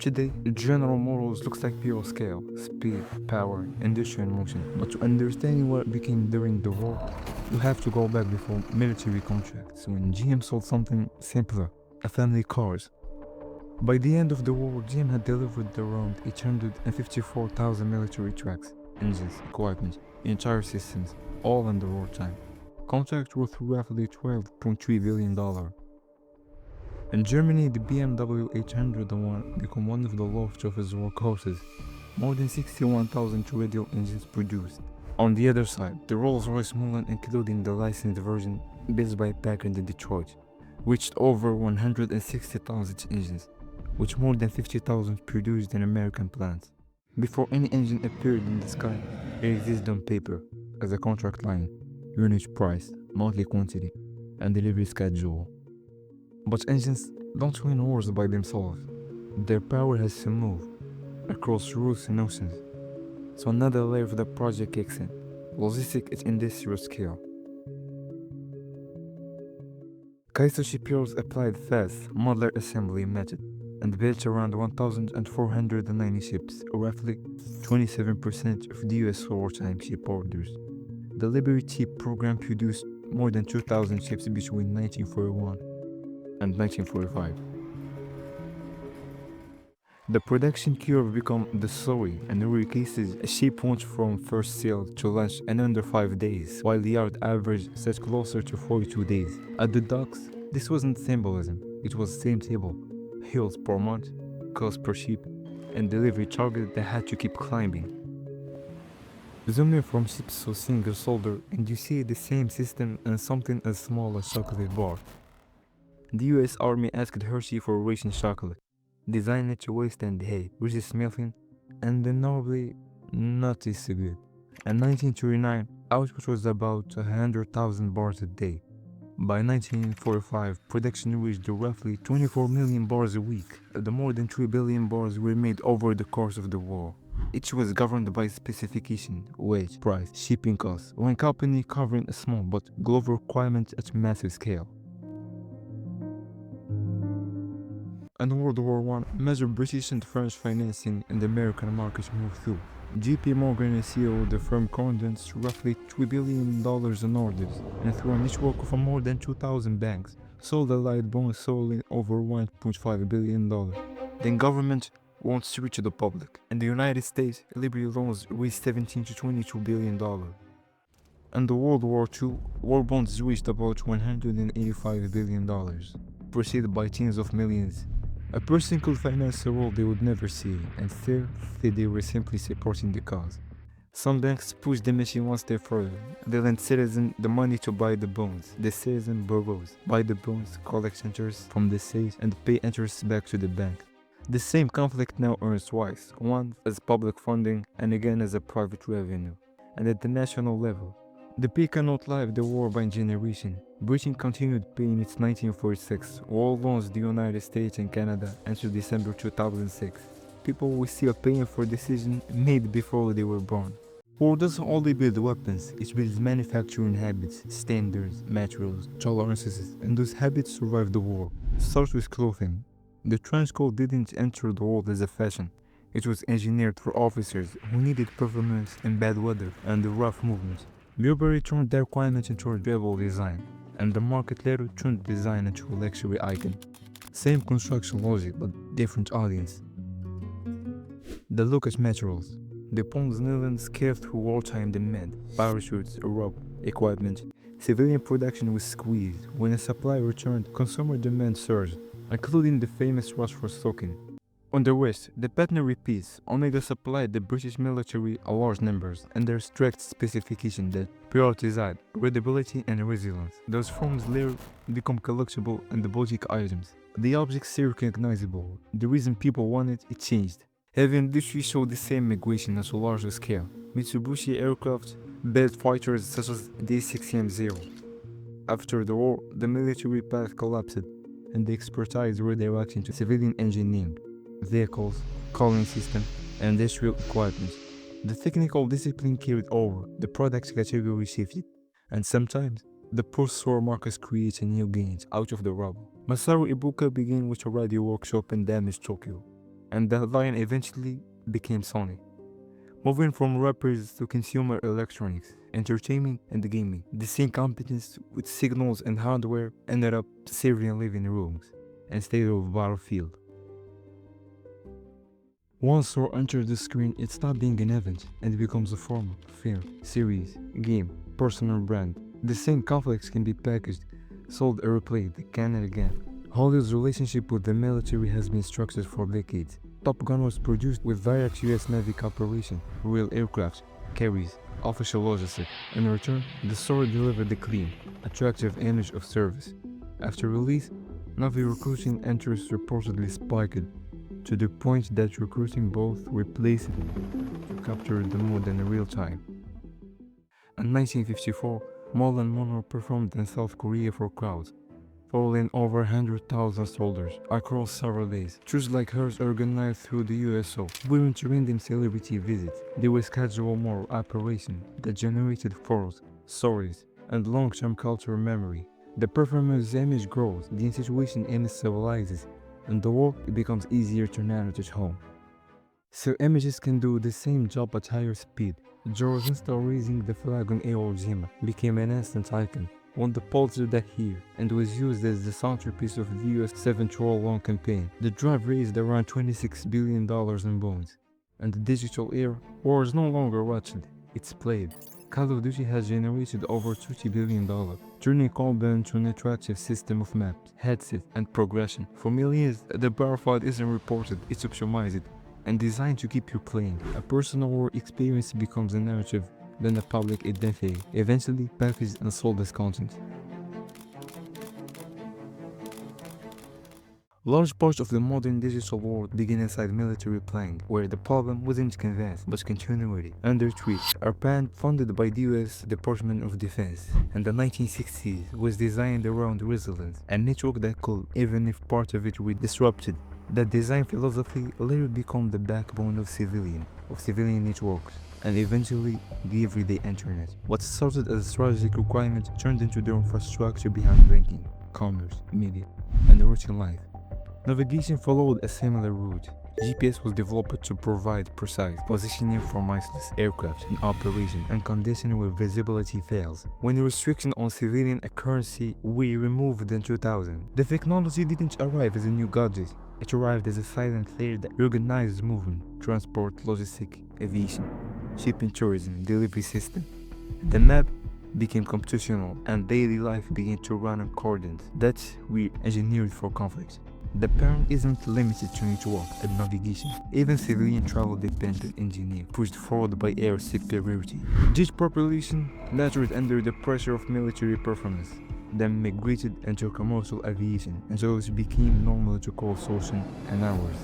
Today, General Motors looks like pure scale, speed, power, industry and motion. But to understand what it became during the war, you have to go back before military contracts, when GM sold something simpler, a family cars. By the end of the war, GM had delivered around 854,000 military trucks, engines, equipment, entire systems, all under wartime. Contracts worth roughly $12.3 billion. In Germany, the BMW 801 became one of the Luftwaffe's workhorses, more than 61,000 radial engines produced. On the other side, the Rolls-Royce Mullen, including the licensed version built by Packard in Detroit, reached over 160,000 engines, with more than 50,000 produced in American plants. Before any engine appeared in the sky, it existed on paper as a contract line, unit price, monthly quantity, and delivery schedule. But engines don't win wars by themselves. Their power has to move across routes and oceans. So another layer of the project kicks in, logistics at industrial scale. Kaiser shipyards applied fast modular assembly method and built around 1,490 ships, or roughly 27% of the US wartime ship orders. The Liberty program produced more than 2,000 ships between 1941 and 1945. The production curve became the story, and in rare cases, a ship went from first sail to launch in under 5 days, while the yard average sat closer to 42 days. At the docks, this wasn't symbolism, it was same table, hills per month, cost per ship, and delivery target that had to keep climbing. Zoom in from ships to single shoulder, and you see the same system in something as small as chocolate bar. The US Army asked Hershey for racing chocolate, designed it to withstand heat, resist melting, and then normally not taste so good. In 1939, output was about 100,000 bars a day. By 1945, production reached roughly 24 million bars a week. The more than 3 billion bars were made over the course of the war. Each was governed by specification, weight, price, shipping costs, one company covering a small but global requirement at massive scale. In World War I, major British and French financing in the American market moved through. JP Morgan, a CEO of the firm, condensed roughly $3 billion in orders, and through a network of more than 2,000 banks, sold allied bonds totaling over $1.5 billion. Then government won't switch to the public. In the United States, Liberty loans reached $17 to $22 billion. In the World War II, war bonds reached about $185 billion, preceded by tens of millions. A person could finance a world they would never see, and still they were simply supporting the cause. Some banks pushed the machine one step further. They lent citizens the money to buy the bonds. The citizen borrows, buy the bonds, collect interest from the state, and pay interest back to the bank. The same conflict now earns twice, once as public funding and again as a private revenue. And at the national level, the peak cannot live the war by generation. Britain continued paying its 1946 war loans to the United States and Canada until December 2006. People were still paying for decisions made before they were born. War doesn't only build weapons, it builds manufacturing habits, standards, materials, tolerances, and those habits survive the war. Start with clothing. The trench coat didn't enter the world as a fashion. It was engineered for officers who needed performance in bad weather and rough movements. Burberry turned their requirements into a durable design, and the market later turned design into a luxury icon. Same construction logic, but different audience. The look at materials. The Pond's nylon scaled through wartime demand, parachutes, rope, equipment. Civilian production was squeezed. When a supply returned, consumer demand surged, including the famous rush for stocking. On the West, the pattern repeats, only they supplied the British military a large numbers and their strict specification that prioritized readability and resilience. Those forms later become collectible and bulky items. The objects are recognizable. The reason people wanted it changed. Heavy industry showed the same migration at a larger scale. Mitsubishi aircraft built fighters such as the D6M0. After the war, the military path collapsed and the expertise redirected to civilian engineering, vehicles, cooling system, and industrial equipment. The technical discipline carried over, the product category shifted, and sometimes the post-war markets created new gains out of the rubble. Masaru Ibuka began with a radio workshop in damaged Tokyo. and that line eventually became Sony. Moving from rappers to consumer electronics, entertainment, and gaming, the same competence with signals and hardware ended up serving living rooms instead of battlefield. Once Thor enters the screen, it stops being an event and becomes a format, film, series, game, personal brand. The same conflicts can be packaged, sold, or replayed again and again. Hollywood's relationship with the military has been structured for decades. Top Gun was produced with direct US Navy cooperation, real aircraft, carriers, official logistics. In return, the story delivered a clean, attractive image of service. After release, Navy recruiting interest reportedly spiked, to the point that recruiting both replaced to capture the mood in real time. In 1954, Marilyn Monroe performed in South Korea for crowds, following over 100,000 soldiers across several days. Tours like hers organized through the USO weren't random celebrity visits. They were scheduled more operations that generated photos, stories, and long-term cultural memory. The performer's image grows, the situation image stabilizes, and the work becomes easier to narrate at home. So images can do the same job at higher speed. George install raising the flag on Iwo Jima became an instant icon, won the Pulitzer that year, and was used as the centerpiece of the US 7-year-long campaign. The drive raised around $26 billion in bonds. In the digital era, war is no longer watched, it's played. Call of Duty has generated over $30 billion, turning combat into an attractive system of maps, headsets, and progression. For millions, the battlefield isn't reported, it's optimized and designed to keep you playing. A personal war experience becomes a narrative, then a public identity, eventually packaged and sold as content. Large parts of the modern digital world begin inside military planning, where the problem wasn't conveyance but continuity. Under tweet, ARPANET, funded by the US Department of Defense in the 1960s, was designed around resilience, a network that could, even if part of it was disrupted. That design philosophy later became the backbone of civilian networks, and eventually the everyday internet. What started as a strategic requirement turned into the infrastructure behind banking, commerce, media, and routine life. Navigation followed a similar route. GPS was developed to provide precise positioning for miceless aircraft in operation and conditions where visibility fails. When the restriction on civilian accuracy were removed in 2000, the technology didn't arrive as a new gadget. It arrived as a silent layer that organizes movement, transport, logistics, aviation, shipping, tourism, delivery system. The map became computational and daily life began to run on coordinates that were engineered for conflict. The pattern isn't limited to network and navigation. Even civilian travel depends on engineering, pushed forward by air superiority. Jet propulsion matured under the pressure of military performance, then migrated into commercial aviation, and so it became normal to call social an hours.